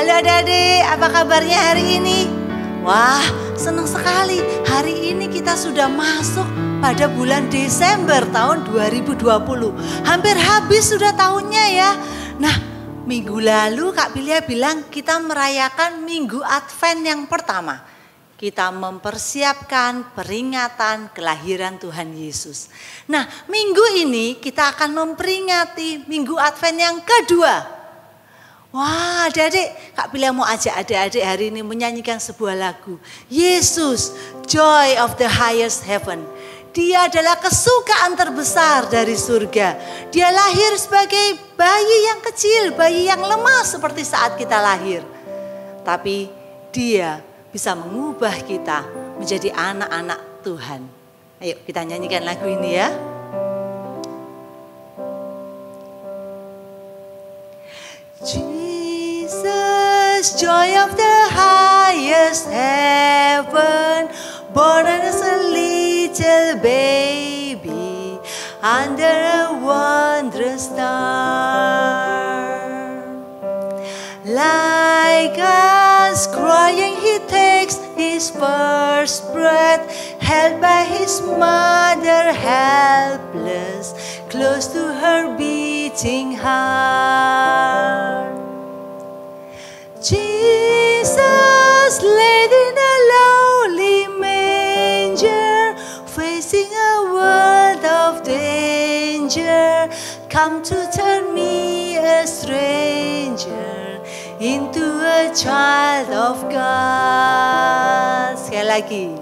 Halo adik-adik, apa kabarnya hari ini? Wah, senang sekali. Hari ini kita sudah masuk pada bulan Desember tahun 2020. Hampir habis sudah tahunnya ya. Nah, minggu lalu Kak Pilia bilang kita merayakan Minggu Advent yang pertama. Kita mempersiapkan peringatan kelahiran Tuhan Yesus. Nah, minggu ini kita akan memperingati Minggu Advent yang kedua. Wah, adik-adik, Kak Pilia mau ajak adik-adik hari ini menyanyikan sebuah lagu. Yesus, Joy of the Highest Heaven. Dia adalah kesukaan terbesar dari surga. Dia lahir sebagai bayi yang kecil, bayi yang lemah seperti saat kita lahir. Tapi dia bisa mengubah kita menjadi anak-anak Tuhan. Ayo kita nyanyikan lagu ini ya. Jesus, joy of the highest heaven, born as a little baby under a wondrous star. Like us crying, he takes his first breath, held by his mother helpless, close to her beating heart. Jesus laid in a lowly manger, facing a world of danger, come to turn me a stranger into a child of God. Sekali lagi.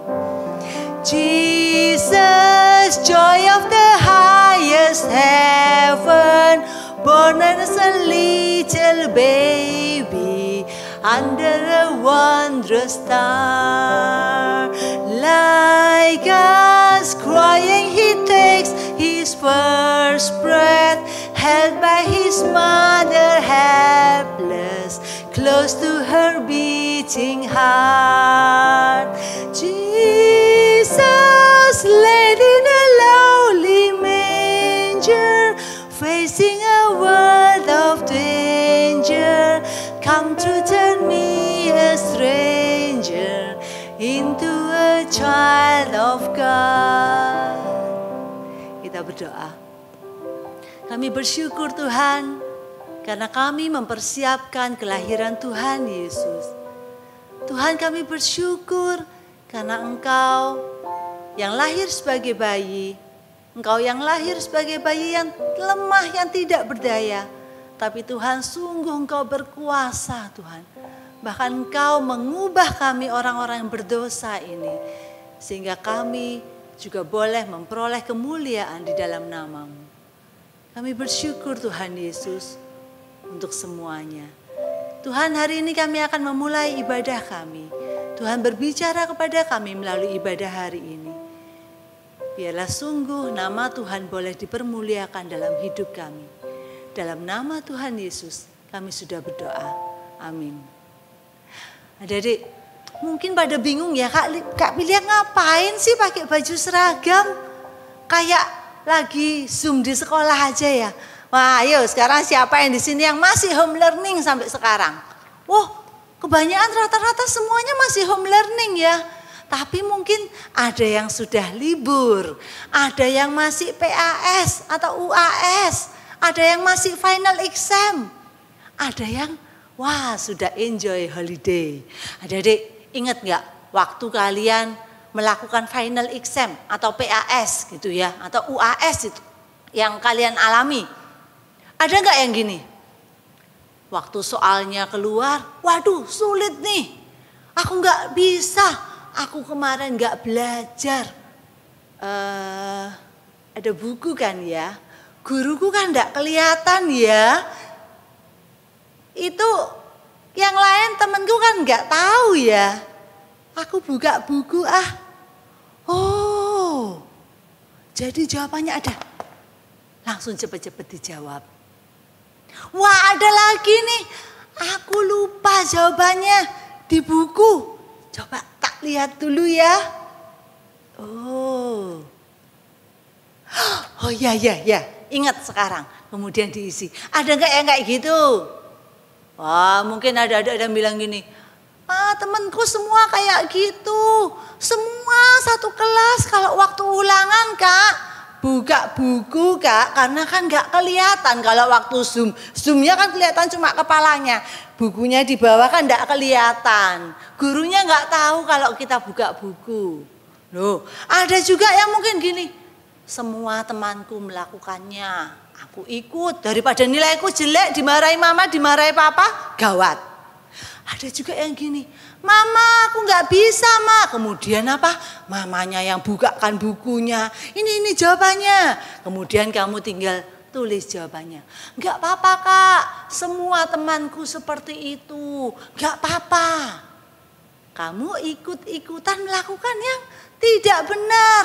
Jesus, joy of the highest heaven, born as a little baby under a wondrous star. Like us crying, he takes his first breath, held by his mother helpless, close to her beating heart. Jesus laid in a lowly manger, facing a world of danger, come to turn me a stranger into a child of God. Kita berdoa. Kami bersyukur Tuhan karena kami mempersiapkan kelahiran Tuhan Yesus. Tuhan, kami bersyukur karena Engkau yang lahir sebagai bayi, Engkau yang lahir sebagai bayi yang lemah, yang tidak berdaya. Tapi Tuhan, sungguh Engkau berkuasa Tuhan. Bahkan Engkau mengubah kami orang-orang yang berdosa ini, sehingga kami juga boleh memperoleh kemuliaan di dalam nama-Mu. Kami bersyukur Tuhan Yesus untuk semuanya. Tuhan, hari ini kami akan memulai ibadah kami. Tuhan berbicara kepada kami melalui ibadah hari ini. Biarlah sungguh nama Tuhan boleh dipermuliakan dalam hidup kami. Dalam nama Tuhan Yesus kami sudah berdoa. Amin. Adik-adik, mungkin pada bingung ya, Kak Pilia ngapain sih pakai baju seragam? Kayak lagi Zoom di sekolah aja ya. Wah, ayo sekarang siapa yang di sini yang masih home learning sampai sekarang? Wah, kebanyakan rata-rata semuanya masih home learning ya. Tapi mungkin ada yang sudah libur, ada yang masih PAS atau UAS, ada yang masih final exam, ada yang wah sudah enjoy holiday. Adik-adik ingat gak waktu kalian melakukan final exam atau PAS gitu ya, atau UAS itu yang kalian alami? Ada gak yang gini? Waktu soalnya keluar, waduh sulit nih, aku gak bisa, aku kemarin gak belajar. Ada buku kan ya, guruku kan gak kelihatan ya. Itu yang lain temenku kan gak tahu ya. Aku buka buku Oh, jadi jawabannya ada. Langsung cepet-cepet dijawab. Wah, ada lagi nih. Aku lupa jawabannya di buku. Coba tak lihat dulu ya. Oh ya. Ingat sekarang. Kemudian diisi. Ada nggak yang kayak gitu? Wah, mungkin ada yang bilang gini, temanku semua kayak gitu. Semua satu kelas kalau waktu ulangan Kak, buka buku Kak, karena kan gak kelihatan kalau waktu Zoom. Zoomnya kan kelihatan cuma kepalanya. Bukunya di bawah kan gak kelihatan. Gurunya gak tahu kalau kita buka buku. Loh, ada juga yang mungkin gini, semua temanku melakukannya, aku ikut. Daripada nilaiku jelek, dimarahi mama, dimarahi papa, gawat. Ada juga yang gini, mama aku gak bisa ma. Kemudian apa? Mamanya yang bukakan bukunya. Ini jawabannya. Kemudian kamu tinggal tulis jawabannya. Gak apa-apa Kak, semua temanku seperti itu. Gak apa-apa. Kamu ikut-ikutan melakukan yang tidak benar.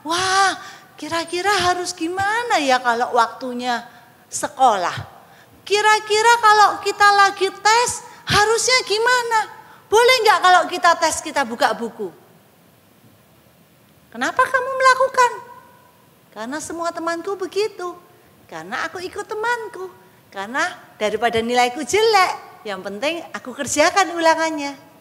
Wah, kira-kira harus gimana ya kalau waktunya sekolah? Kira-kira kalau kita lagi tes harusnya gimana? Boleh gak kalau kita tes kita buka buku? Kenapa kamu melakukan? Karena semua temanku begitu. Karena aku ikut temanku. Karena daripada nilaiku jelek, yang penting aku kerjakan ulangannya.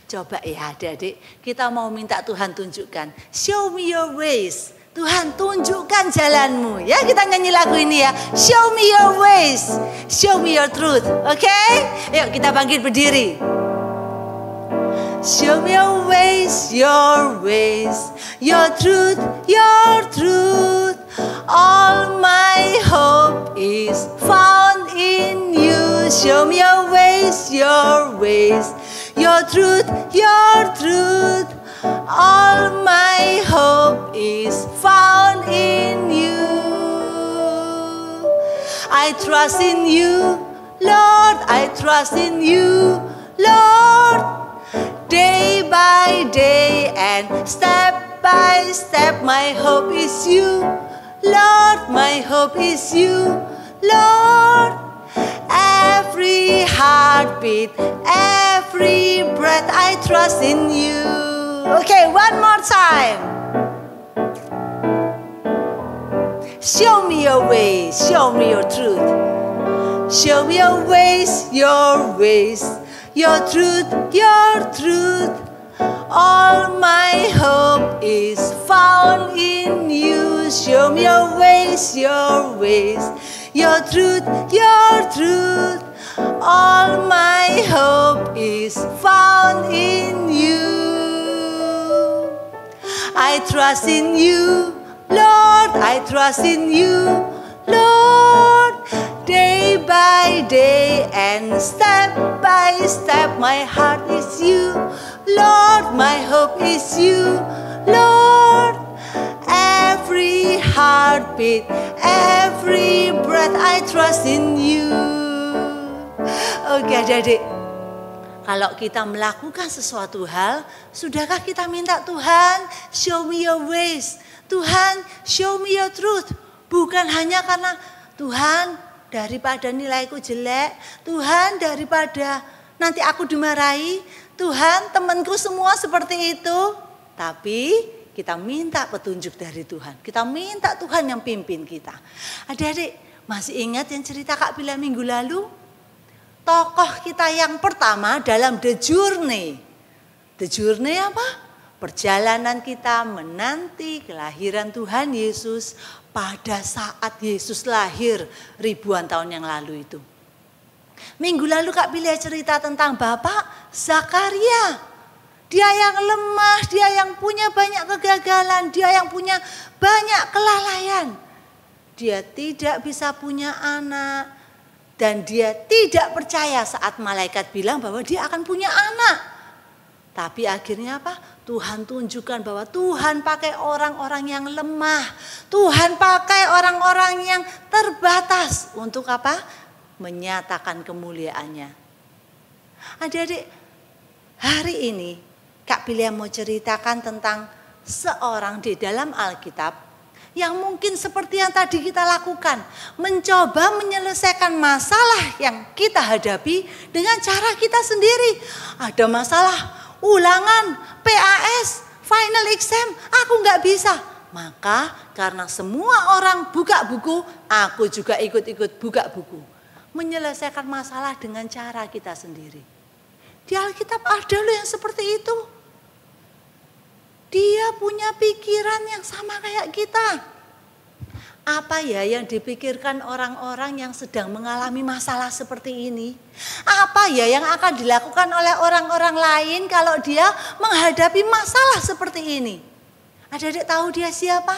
Coba ya adik-adik, kita mau minta Tuhan tunjukkan. Show me your ways. Tuhan tunjukkan jalanmu. Ya, kita nyanyi lagu ini ya. Show me your ways. Show me your truth. Oke? Yuk kita bangkit berdiri. Show me your ways, your truth, your truth. All my hope is found in you. Show me your ways, your truth, your truth. All my hope is found in you. I trust in you, Lord, I trust in you, Lord. Day by day and step by step, my hope is you, Lord, my hope is you, Lord. Every heartbeat, every breath, I trust in you. Okay, one more time. Show me your ways, show me your truth. Show me your ways, your truth, your truth. All my hope is found in you. Show me your ways, your truth, your truth. All my hope is found in you. I trust in you, Lord, I trust in you, Lord. Day by day and step by step, my heart is you, Lord, my hope is you, Lord. Every heartbeat, every breath, I trust in you. Oke adik-adik, kalau kita melakukan sesuatu hal, sudahkah kita minta Tuhan, show me your ways, Tuhan, show me your truth. Bukan hanya karena Tuhan, daripada nilaiku jelek, Tuhan daripada nanti aku dimarahi, Tuhan temanku semua seperti itu. Tapi kita minta petunjuk dari Tuhan, kita minta Tuhan yang pimpin kita. Adik-adik masih ingat yang cerita Kak Bila minggu lalu? Tokoh kita yang pertama dalam The Journey. The Journey apa? Perjalanan kita menanti kelahiran Tuhan Yesus pada saat Yesus lahir ribuan tahun yang lalu itu. Minggu lalu Kak Bila cerita tentang Bapak Zakaria. Dia yang lemah, dia yang punya banyak kegagalan, dia yang punya banyak kelalaian. Dia tidak bisa punya anak dan dia tidak percaya saat malaikat bilang bahwa dia akan punya anak. Tapi akhirnya apa? Tuhan tunjukkan bahwa Tuhan pakai orang-orang yang lemah. Tuhan pakai orang-orang yang terbatas. Untuk apa? Menyatakan kemuliaannya. Adik-adik, hari ini Kak Bila mau ceritakan tentang seorang di dalam Alkitab yang mungkin seperti yang tadi kita lakukan. Mencoba menyelesaikan masalah yang kita hadapi dengan cara kita sendiri. Ada masalah ulangan, PAS, final exam, aku nggak bisa. Maka karena semua orang buka buku, aku juga ikut-ikut buka buku. menyelesaikan masalah dengan cara kita sendiri. Di Alkitab ada loh yang seperti itu. Dia punya pikiran yang sama kayak kita. Apa ya yang dipikirkan orang-orang yang sedang mengalami masalah seperti ini? Apa ya yang akan dilakukan oleh orang-orang lain kalau dia menghadapi masalah seperti ini? Adik-adik tahu dia siapa?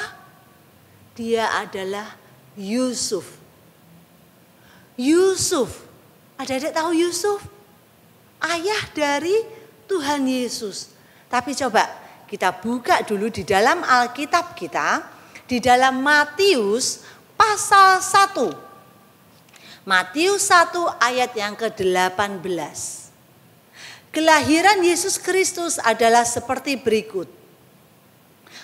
Dia adalah Yusuf. Yusuf. Adik-adik tahu Yusuf? Ayah dari Tuhan Yesus. Tapi coba kita buka dulu di dalam Alkitab kita. Di dalam Matius pasal 1. Matius 1 ayat yang ke-18. Kelahiran Yesus Kristus adalah seperti berikut.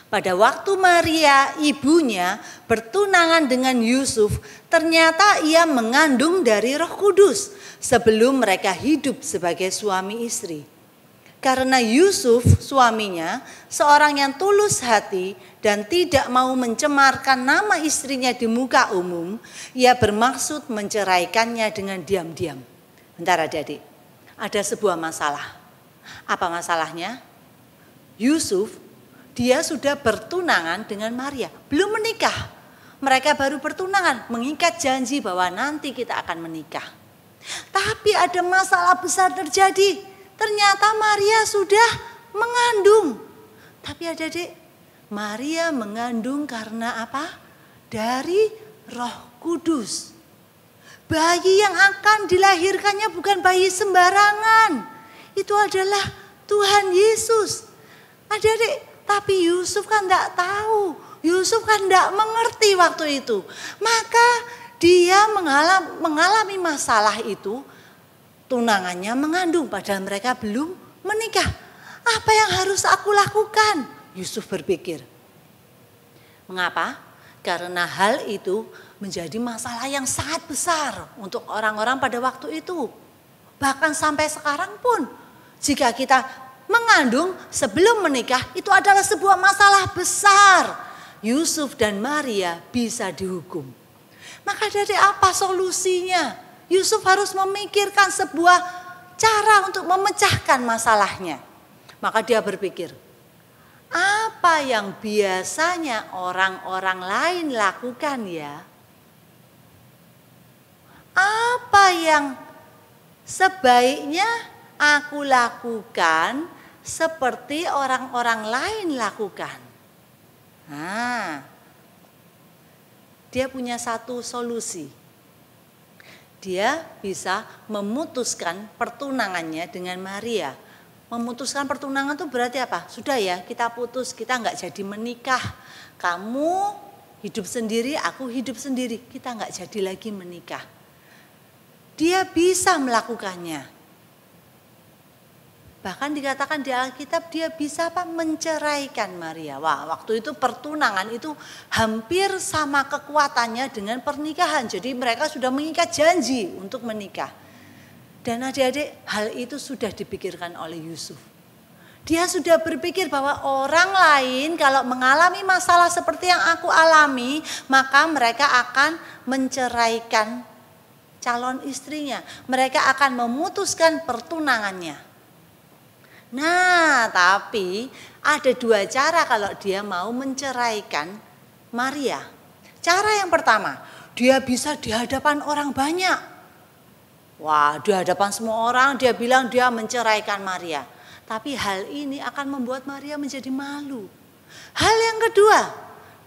Pada waktu Maria ibunya bertunangan dengan Yusuf, ternyata ia mengandung dari Roh Kudus sebelum mereka hidup sebagai suami istri. Karena Yusuf suaminya seorang yang tulus hati dan tidak mau mencemarkan nama istrinya di muka umum, ia bermaksud menceraikannya dengan diam-diam. Bentar adik-adik, ada sebuah masalah. Apa masalahnya? Yusuf, dia sudah bertunangan dengan Maria, belum menikah. Mereka baru bertunangan, mengikat janji bahwa nanti kita akan menikah. Tapi ada masalah besar terjadi. Ternyata Maria sudah mengandung. Tapi adik-adik, Maria mengandung karena apa? Dari Roh Kudus. Bayi yang akan dilahirkannya bukan bayi sembarangan. Itu adalah Tuhan Yesus. Adik-adik, tapi Yusuf kan tidak tahu. Yusuf kan tidak mengerti waktu itu. Maka dia mengalami masalah itu. Tunangannya mengandung padahal mereka belum menikah. Apa yang harus aku lakukan? Yusuf berpikir. Mengapa? Karena hal itu menjadi masalah yang sangat besar untuk orang-orang pada waktu itu. Bahkan sampai sekarang pun jika kita mengandung sebelum menikah itu adalah sebuah masalah besar. Yusuf dan Maria bisa dihukum. Maka dari apa solusinya? Yusuf harus memikirkan sebuah cara untuk memecahkan masalahnya. Maka dia berpikir, apa yang biasanya orang-orang lain lakukan ya? Apa yang sebaiknya aku lakukan seperti orang-orang lain lakukan? Nah, dia punya satu solusi. Dia bisa memutuskan pertunangannya dengan Maria. Memutuskan pertunangan itu berarti apa? Sudah ya, kita putus, kita nggak jadi menikah. Kamu hidup sendiri, aku hidup sendiri. Kita nggak jadi lagi menikah. Dia bisa melakukannya. Bahkan dikatakan di Alkitab dia bisa apa? Menceraikan Maria. Wah, waktu itu pertunangan itu hampir sama kekuatannya dengan pernikahan. Jadi mereka sudah mengikat janji untuk menikah. Dan adik-adik, hal itu sudah dipikirkan oleh Yusuf. Dia sudah berpikir bahwa orang lain kalau mengalami masalah seperti yang aku alami, maka mereka akan menceraikan calon istrinya. Mereka akan memutuskan pertunangannya. Nah, tapi ada dua cara kalau dia mau menceraikan Maria. Cara yang pertama, dia bisa di hadapan orang banyak. Wah, di hadapan semua orang dia bilang dia menceraikan Maria. Tapi hal ini akan membuat Maria menjadi malu. Hal yang kedua,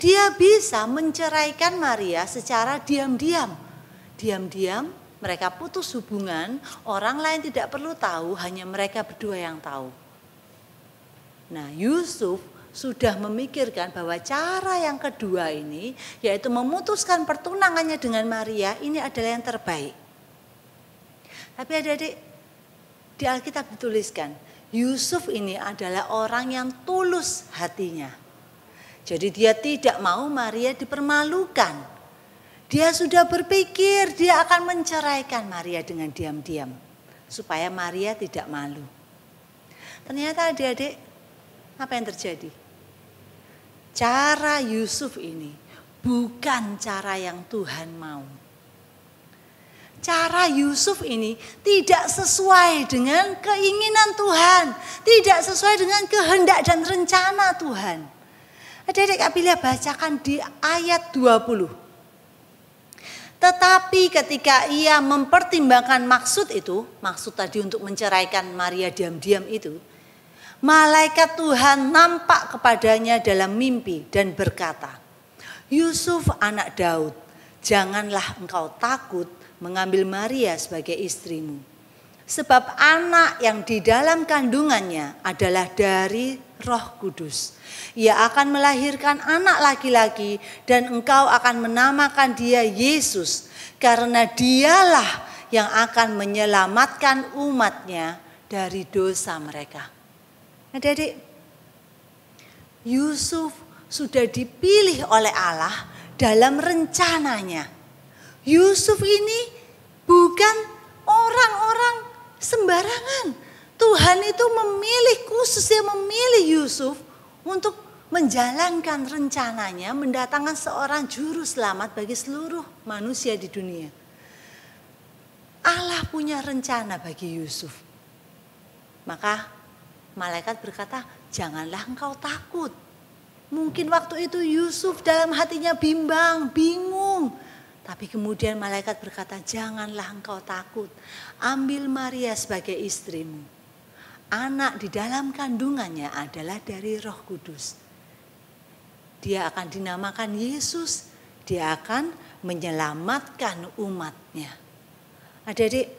dia bisa menceraikan Maria secara diam-diam. Diam-diam. Mereka putus hubungan, orang lain tidak perlu tahu, hanya mereka berdua yang tahu. Nah, Yusuf sudah memikirkan bahwa cara yang kedua ini, yaitu memutuskan pertunangannya dengan Maria, ini adalah yang terbaik. Tapi adik-adik, di Alkitab dituliskan, Yusuf ini adalah orang yang tulus hatinya. Jadi dia tidak mau Maria dipermalukan. Dia sudah berpikir dia akan menceraikan Maria dengan diam-diam. Supaya Maria tidak malu. Ternyata adik-adik, apa yang terjadi? Cara Yusuf ini bukan cara yang Tuhan mau. cara Yusuf ini tidak sesuai dengan keinginan Tuhan, tidak sesuai dengan kehendak dan rencana Tuhan. Adik-adik Kak Bilya bacakan di ayat 20. Tetapi ketika ia mempertimbangkan maksud itu, maksud tadi untuk menceraikan Maria diam-diam itu, malaikat Tuhan nampak kepadanya dalam mimpi dan berkata, Yusuf anak Daud, janganlah engkau takut mengambil Maria sebagai istrimu. Sebab anak yang di dalam kandungannya adalah dari Roh Kudus. Ia akan melahirkan anak laki-laki dan engkau akan menamakan dia Yesus. Karena dialah yang akan menyelamatkan umatnya dari dosa mereka. Adik-adik, Yusuf sudah dipilih oleh Allah dalam rencananya. Yusuf ini bukan orang-orang sembarangan. Tuhan itu memilih, khususnya memilih Yusuf untuk menjalankan rencananya, mendatangkan seorang juru selamat bagi seluruh manusia di dunia. Allah punya rencana bagi Yusuf. Maka malaikat berkata, janganlah engkau takut. Mungkin waktu itu Yusuf dalam hatinya bimbang, bingung. Tapi kemudian malaikat berkata, janganlah engkau takut. Ambil Maria sebagai istrimu. Anak di dalam kandungannya adalah dari Roh Kudus. Dia akan dinamakan Yesus. Dia akan menyelamatkan umatnya. Adik-adik,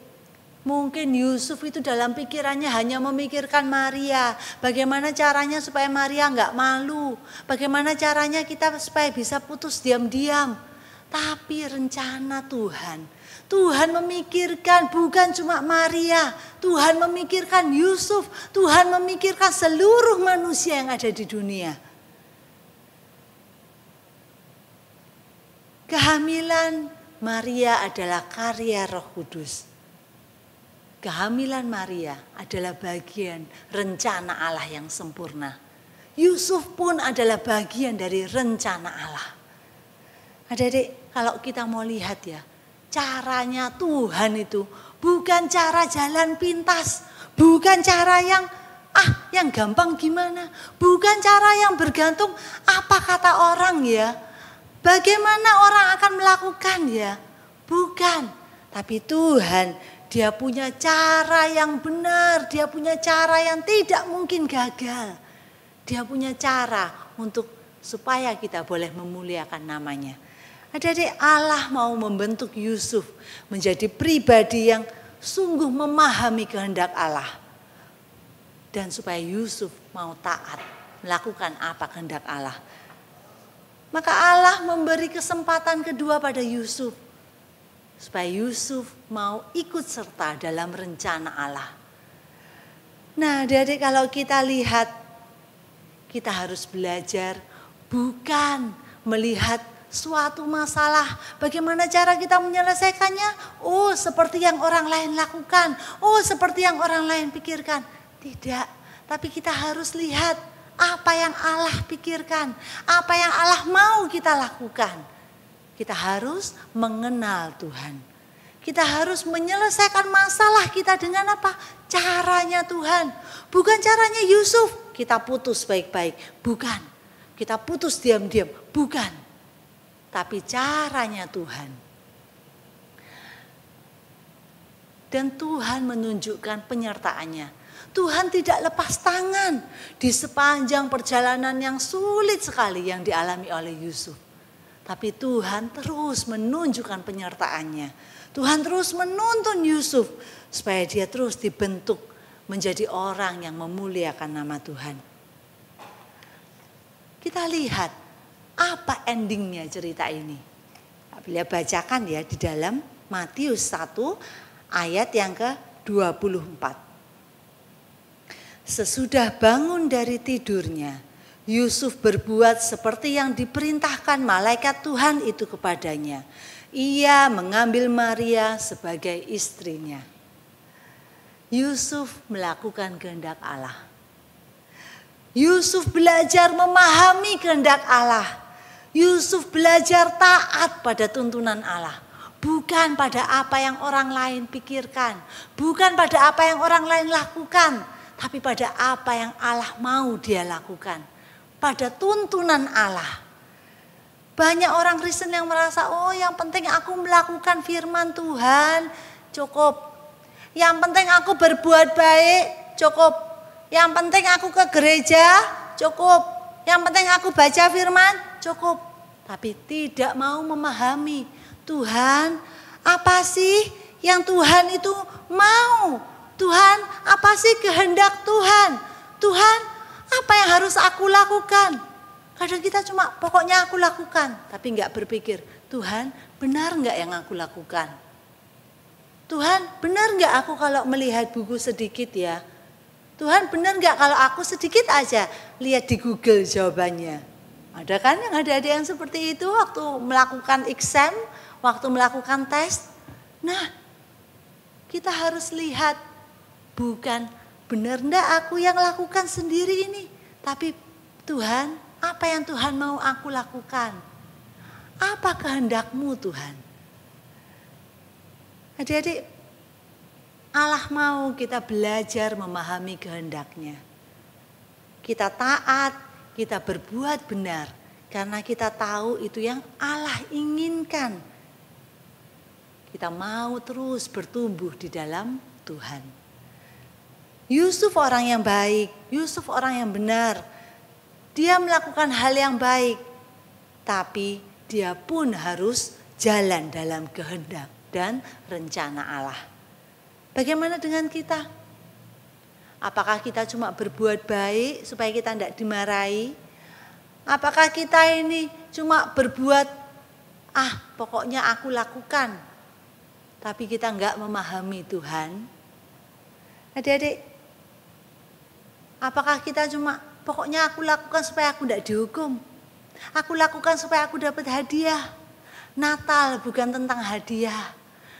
mungkin Yusuf itu dalam pikirannya hanya memikirkan Maria. Bagaimana caranya supaya Maria enggak malu. Bagaimana caranya kita supaya bisa putus diam-diam. Tapi rencana Tuhan memikirkan bukan cuma Maria. Tuhan memikirkan Yusuf. Tuhan memikirkan seluruh manusia yang ada di dunia. Kehamilan Maria adalah karya Roh Kudus. Kehamilan Maria adalah bagian rencana Allah yang sempurna. Yusuf pun adalah bagian dari rencana Allah. Adik-adik, kalau kita mau lihat ya, caranya Tuhan itu bukan cara jalan pintas, bukan cara yang gampang gimana, bukan cara yang bergantung apa kata orang ya, bagaimana orang akan melakukan ya, bukan. Tapi Tuhan, dia punya cara yang benar, dia punya cara yang tidak mungkin gagal. Dia punya cara untuk supaya kita boleh memuliakan namanya. Adik-adik, Allah mau membentuk Yusuf menjadi pribadi yang sungguh memahami kehendak Allah. Dan supaya Yusuf mau taat melakukan apa kehendak Allah. Maka Allah memberi kesempatan kedua pada Yusuf. Supaya Yusuf mau ikut serta dalam rencana Allah. Nah, adik-adik, kalau kita lihat, kita harus belajar bukan melihat suatu masalah, bagaimana cara kita menyelesaikannya? Oh, seperti yang orang lain lakukan. Oh, seperti yang orang lain pikirkan. Tidak, tapi kita harus lihat apa yang Allah pikirkan, apa yang Allah mau kita lakukan. Kita harus mengenal Tuhan. Kita harus menyelesaikan masalah kita dengan apa? Caranya Tuhan. Bukan caranya Yusuf, kita putus baik-baik. Bukan, kita putus diam-diam. Bukan. Tapi caranya Tuhan. Dan Tuhan menunjukkan penyertaannya. Tuhan tidak lepas tangan di sepanjang perjalanan yang sulit sekali yang dialami oleh Yusuf. Tapi Tuhan terus menunjukkan penyertaannya. Tuhan terus menuntun Yusuf supaya dia terus dibentuk menjadi orang yang memuliakan nama Tuhan. Kita lihat apa endingnya cerita ini? Bila bacakan ya di dalam Matius 1 ayat yang ke-24. Sesudah bangun dari tidurnya, Yusuf berbuat seperti yang diperintahkan malaikat Tuhan itu kepadanya. Ia mengambil Maria sebagai istrinya. Yusuf melakukan kehendak Allah. Yusuf belajar memahami kehendak Allah. Yusuf belajar taat pada tuntunan Allah. bukan pada apa yang orang lain pikirkan, bukan pada apa yang orang lain lakukan, tapi pada apa yang Allah mau dia lakukan, pada tuntunan Allah. Banyak orang Kristen yang merasa, oh yang penting aku melakukan firman Tuhan, cukup. Yang penting aku berbuat baik, cukup. Yang penting aku ke gereja, cukup. Yang penting aku baca firman, cukup. Tapi tidak mau memahami, Tuhan apa sih yang Tuhan itu mau? Tuhan apa sih kehendak Tuhan? Tuhan apa yang harus aku lakukan? Kadang kita cuma pokoknya aku lakukan, tapi nggak berpikir, Tuhan benar nggak yang aku lakukan? Tuhan benar nggak aku kalau melihat buku sedikit ya? Tuhan benar nggak kalau aku sedikit aja lihat di Google jawabannya? Ada kan yang adik-adik yang seperti itu waktu melakukan exam, waktu melakukan tes? Nah, kita harus lihat bukan benar nggak aku yang lakukan sendiri ini, tapi Tuhan, apa yang Tuhan mau aku lakukan? Apa kehendak-Mu Tuhan? Adik-adik, Allah mau kita belajar memahami kehendak-Nya. Kita taat, kita berbuat benar. Karena kita tahu itu yang Allah inginkan. Kita mau terus bertumbuh di dalam Tuhan. Yusuf orang yang baik, Yusuf orang yang benar. Dia melakukan hal yang baik, tapi dia pun harus jalan dalam kehendak dan rencana Allah. Bagaimana dengan kita? Apakah kita cuma berbuat baik supaya kita tidak dimarahi? Apakah kita ini cuma berbuat, pokoknya aku lakukan, tapi kita enggak memahami Tuhan? Adik-adik, apakah kita cuma pokoknya aku lakukan supaya aku tidak dihukum. Aku lakukan supaya aku dapat hadiah. Natal bukan tentang hadiah.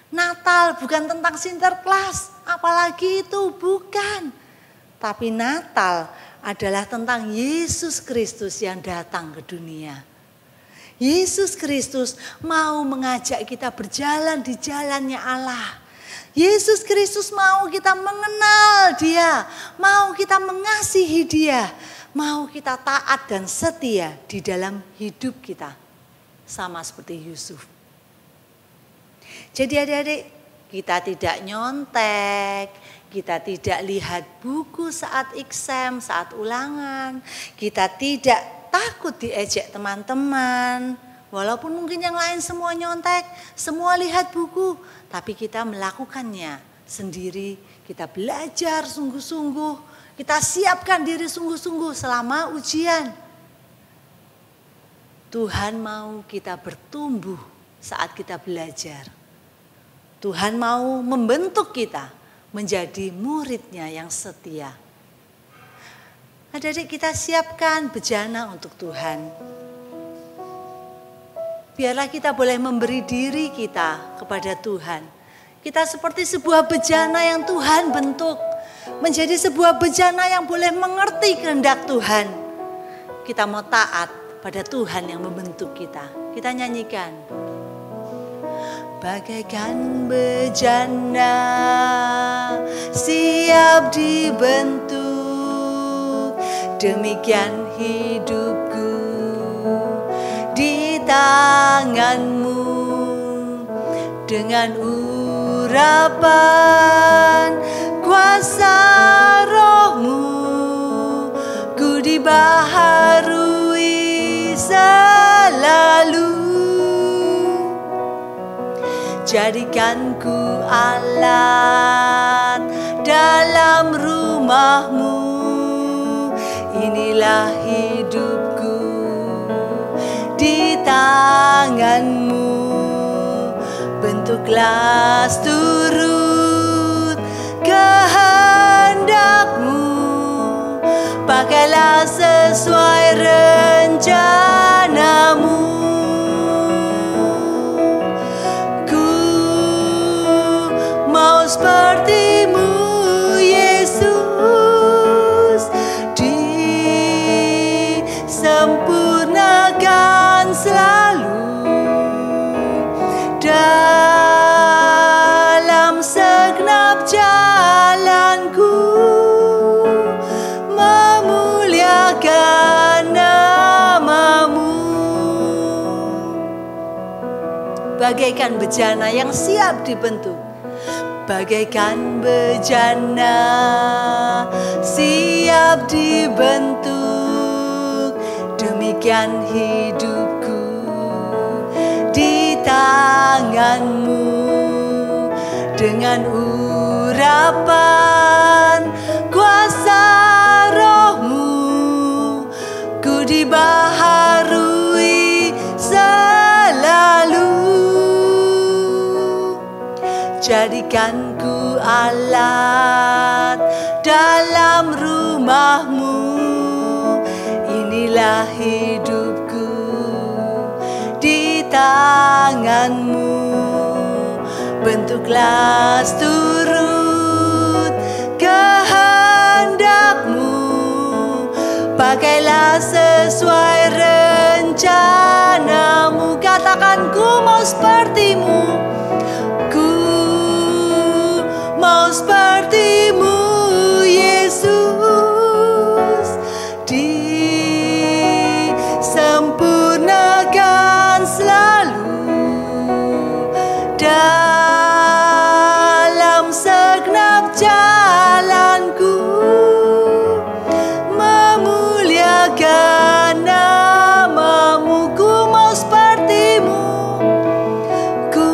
Natal bukan tentang Sinterklas. Apalagi itu, bukan. Tapi Natal adalah tentang Yesus Kristus yang datang ke dunia. Yesus Kristus mau mengajak kita berjalan di jalannya Allah. Yesus Kristus mau kita mengenal Dia, mau kita mengasihi Dia, mau kita taat dan setia di dalam hidup kita, sama seperti Yusuf. Jadi adik-adik, kita tidak nyontek, kita tidak lihat buku saat exam, saat ulangan, kita tidak takut diejek teman-teman. Walaupun mungkin yang lain semua nyontek, semua lihat buku, tapi kita melakukannya sendiri. Kita belajar sungguh-sungguh, kita siapkan diri sungguh-sungguh selama ujian. Tuhan mau kita bertumbuh saat kita belajar. Tuhan mau membentuk kita menjadi muridnya yang setia. Adik-adik, kita siapkan bejana untuk Tuhan. Biarlah kita boleh memberi diri kita kepada Tuhan. Kita seperti sebuah bejana yang Tuhan bentuk. Menjadi sebuah bejana yang boleh mengerti kehendak Tuhan. Kita mau taat pada Tuhan yang membentuk kita. Kita nyanyikan. Bagaikan bejana siap dibentuk, demikian hidupku di tanganmu, dengan urapan kuasa rohmu, ku dibaharui selalu. Jadikan ku alat dalam rumahmu, inilah hidupku di tanganmu. Bentuklah turut kehendakmu, pakailah sesuai rencanamu. Sepertimu Yesus, disempurnakan selalu. bagaikan bejana yang siap dibentuk. Bagaikan bejana siap dibentuk, demikian hidupku di tanganmu. Dengan urapan kuasa rohmu, ku dibaharui selalu. Jadikan ku alat dalam rumahmu. Inilah hidupku di tanganmu. Bentuklah turut kehendakmu. Pakailah sesuai rencanamu. Katakan, ku mau sepertimu. Mau sepertimu, Yesus, disempurnakan selalu dalam segenap jalanku, memuliakan namamu. Ku mau sepertimu, ku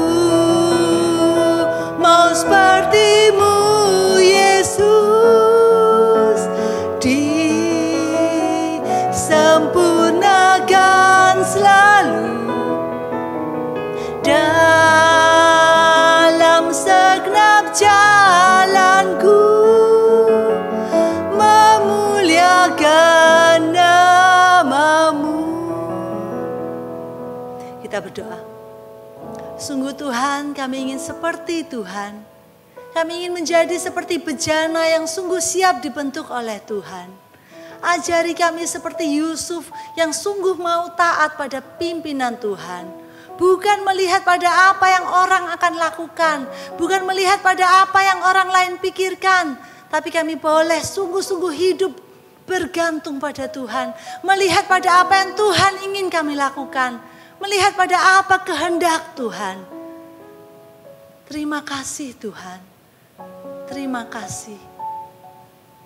mau sepertimu, Yesus, disempurnakan selalu dalam segenap jalanku, memuliakan namamu. Kita berdoa. Sungguh Tuhan, kami ingin seperti Tuhan. Kami ingin menjadi seperti bejana yang sungguh siap dibentuk oleh Tuhan. Ajari kami seperti Yusuf yang sungguh mau taat pada pimpinan Tuhan. Bukan melihat pada apa yang orang akan lakukan. Bukan melihat pada apa yang orang lain pikirkan. Tapi kami boleh sungguh-sungguh hidup bergantung pada Tuhan. Melihat pada apa yang Tuhan ingin kami lakukan. Melihat pada apa kehendak Tuhan. Terima kasih Tuhan. Terima kasih.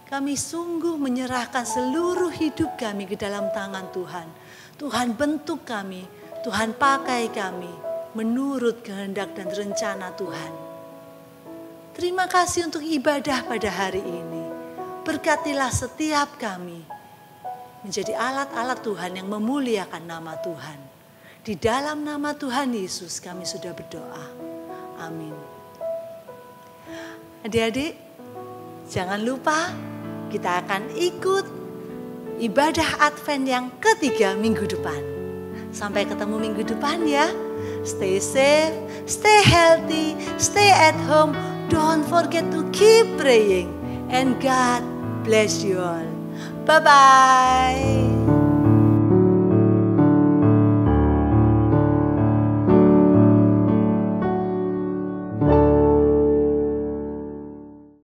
Kami sungguh menyerahkan seluruh hidup kami ke dalam tangan Tuhan. Tuhan bentuk kami, Tuhan pakai kami menurut kehendak dan rencana Tuhan. Terima kasih untuk ibadah pada hari ini. Berkatilah setiap kami menjadi alat-alat Tuhan yang memuliakan nama Tuhan. Di dalam nama Tuhan Yesus kami sudah berdoa. Amin. Adik-adik, jangan lupa kita akan ikut ibadah Advent yang ketiga minggu depan. Sampai ketemu minggu depan ya. Stay safe, stay healthy, stay at home. Don't forget to keep praying. And God bless you all. Bye-bye.